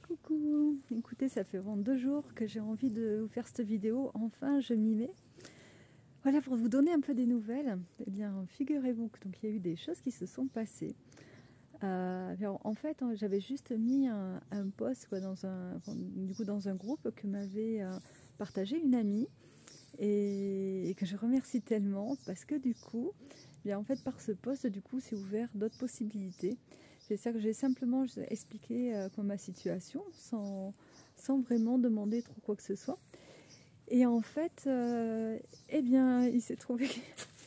Coucou, écoutez, ça fait vraiment 2 jours que j'ai envie de vous faire cette vidéo, enfin je m'y mets. Voilà, pour vous donner un peu des nouvelles, eh bien figurez-vous qu'il y a eu des choses qui se sont passées. En fait, j'avais juste mis un post quoi, dans un groupe que m'avait partagé une amie et que je remercie tellement parce que du coup, eh bien, en fait, par ce post, du coup, c'est ouvert d'autres possibilités. C'est-à-dire que j'ai simplement expliqué ma situation sans vraiment demander trop quoi que ce soit. Et en fait, eh bien, il s'est trouvé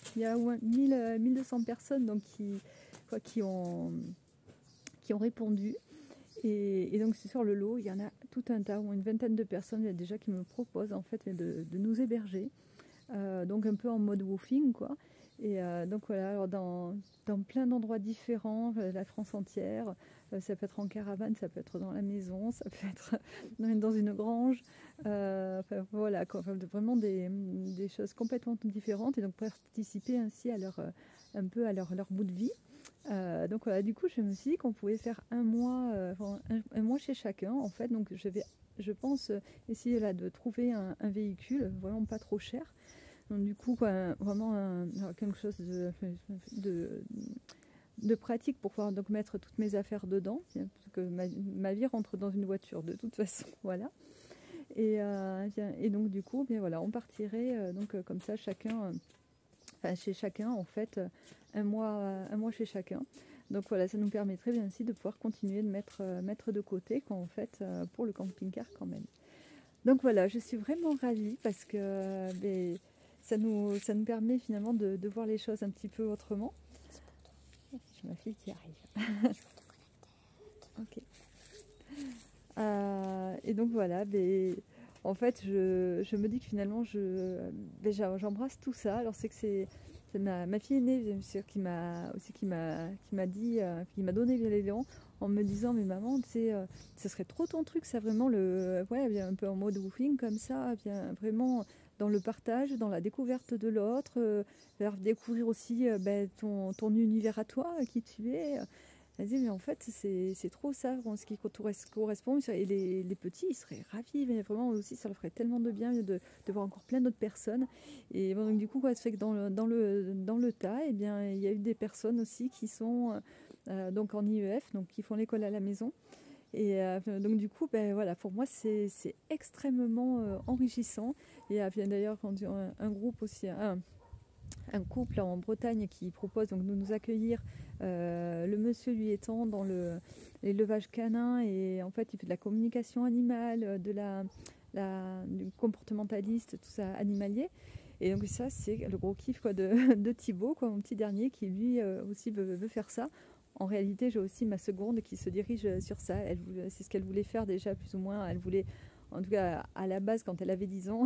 qu'il y a au moins 1200 personnes donc, qui ont répondu. Et donc sur le lot, il y en a tout un tas, ou une vingtaine de personnes déjà qui me proposent en fait de nous héberger. Donc un peu en mode woofing quoi. Et donc voilà, alors dans plein d'endroits différents, la France entière, ça peut être en caravane, ça peut être dans la maison, ça peut être dans une grange, enfin, voilà, quoi, vraiment des choses complètement différentes et donc participer ainsi à un peu à leur bout de vie. Donc voilà, du coup je me suis dit qu'on pouvait faire un mois chez chacun en fait, donc je pense essayer là de trouver un véhicule vraiment pas trop cher. Donc du coup, quoi, vraiment quelque chose de pratique pour pouvoir donc mettre toutes mes affaires dedans, parce que ma vie rentre dans une voiture de toute façon, voilà. Et donc du coup, bien voilà, on partirait comme ça chacun, chez chacun en fait, un mois chez chacun. Donc voilà, ça nous permettrait bien aussi de pouvoir continuer de mettre de côté quoi, en fait, pour le camping-car quand même. Donc voilà, je suis vraiment ravie parce que ça nous permet finalement de voir les choses un petit peu autrement. J'ai ma fille qui arrive. Ok. Et donc voilà, en fait, je me dis que finalement, j'embrasse tout ça. Alors c'est que c'est ma fille aînée, bien sûr, qui m'a dit, qui m'a donné l'élan en me disant, mais maman, tu sais, ce serait trop ton truc, ça vraiment bien un peu en mode woofing comme ça, bien vraiment dans le partage, dans la découverte de l'autre, faire découvrir aussi ton univers à toi, qui tu es. Elle dit, mais en fait, c'est trop ça, ce qui correspond. Et les petits, ils seraient ravis, mais vraiment aussi, ça leur ferait tellement de bien de voir encore plein d'autres personnes. Et bon, donc, du coup, ça fait que dans le tas, eh bien, il y a eu des personnes aussi qui sont donc en IEF, donc qui font l'école à la maison. Et donc du coup, voilà, pour moi, c'est extrêmement enrichissant. Et d'ailleurs, quand un groupe aussi, un couple en Bretagne qui propose donc de nous accueillir. Le monsieur lui étant dans l'élevage canin et en fait il fait de la communication animale, du comportementaliste, tout ça animalier. Et donc ça c'est le gros kiff quoi, de Thibaut, quoi, mon petit dernier qui lui aussi veut faire ça. En réalité j'ai aussi ma seconde qui se dirige sur ça. C'est ce qu'elle voulait faire déjà plus ou moins. Elle voulait en tout cas à la base quand elle avait 10 ans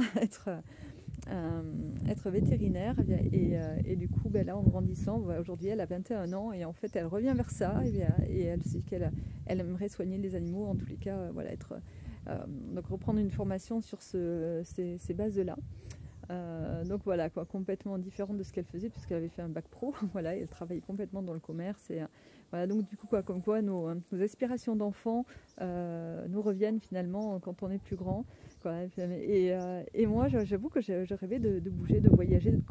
être vétérinaire et du coup là en grandissant aujourd'hui elle a 21 ans et en fait elle revient vers ça et elle sait qu'elle aimerait soigner les animaux en tous les cas voilà donc reprendre une formation sur ces bases là. Donc voilà quoi, complètement différente de ce qu'elle faisait puisqu'elle avait fait un bac pro. Voilà, elle travaillait complètement dans le commerce et voilà, donc du coup quoi, comme quoi nos aspirations d'enfants nous reviennent finalement quand on est plus grand quoi. Et moi j'avoue que je rêvais de bouger, de voyager, de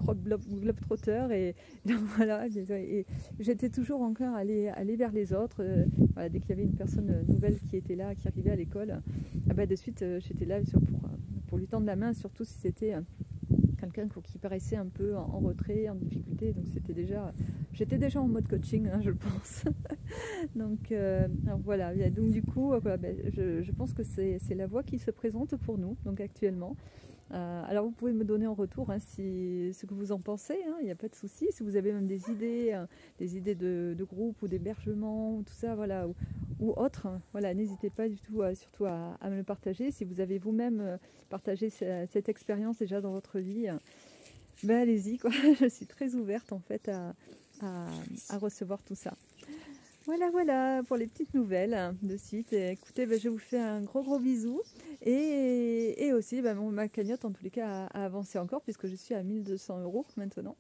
globe-trotter et donc voilà, et j'étais toujours encore aller vers les autres, voilà, dès qu'il y avait une personne nouvelle qui était là, qui arrivait à l'école, de suite j'étais là pour lui tendre la main, surtout si c'était quelqu'un qui paraissait un peu en retrait, en difficulté. Donc j'étais déjà en mode coaching, hein, je pense. Donc voilà. Donc du coup, je pense que c'est la voie qui se présente pour nous, donc actuellement. Alors vous pouvez me donner en retour ce que vous en pensez, hein, il n'y a pas de souci. Si vous avez même des idées de groupe ou d'hébergement, tout ça, voilà, ou autre, hein, voilà, n'hésitez pas du tout surtout à me le partager. Si vous avez vous-même partagé cette expérience déjà dans votre vie, allez-y, quoi. Je suis très ouverte en fait à recevoir tout ça. Voilà pour les petites nouvelles de suite. Et écoutez, je vous fais un gros bisou. Et aussi, ma cagnotte, en tous les cas, a avancé encore, puisque je suis à 1200 € maintenant.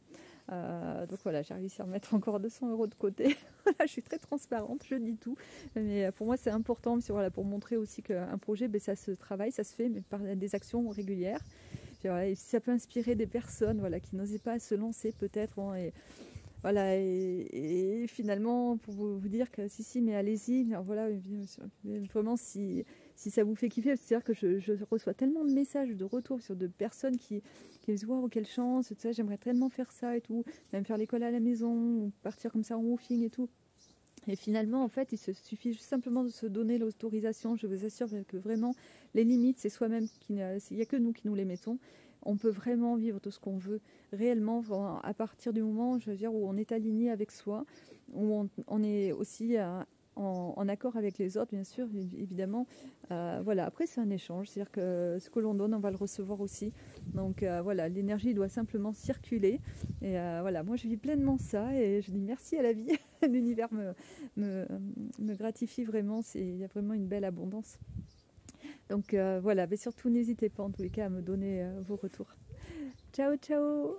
Donc voilà, j'ai réussi à remettre encore 200 € de côté. Je suis très transparente, je dis tout. Mais pour moi, c'est important aussi, voilà, pour montrer aussi qu'un projet, ben, ça se travaille, ça se fait, mais par des actions régulières. Voilà, et si ça peut inspirer des personnes, voilà, qui n'osaient pas se lancer peut-être, bon, et voilà, et finalement, pour vous dire que si, mais allez-y, voilà, vraiment, si ça vous fait kiffer, c'est-à-dire que je reçois tellement de messages de retour sur de personnes qui me disent waouh, quelle chance, tout ça, j'aimerais tellement faire ça et tout, même faire l'école à la maison, ou partir comme ça en woofing et tout. Et finalement, en fait, il se suffit simplement de se donner l'autorisation. Je vous assure que vraiment, les limites, c'est soi-même. Il n'y a que nous qui nous les mettons. On peut vraiment vivre tout ce qu'on veut, réellement, à partir du moment, je veux dire, où on est aligné avec soi, où on est aussi en accord avec les autres, bien sûr, évidemment. Voilà, après, c'est un échange, c'est-à-dire que ce que l'on donne, on va le recevoir aussi. Donc voilà, l'énergie doit simplement circuler. Et voilà, moi, je vis pleinement ça et je dis merci à la vie. L'univers me gratifie vraiment, il y a vraiment une belle abondance. Donc voilà, mais surtout n'hésitez pas en tous les cas à me donner vos retours. Ciao ciao.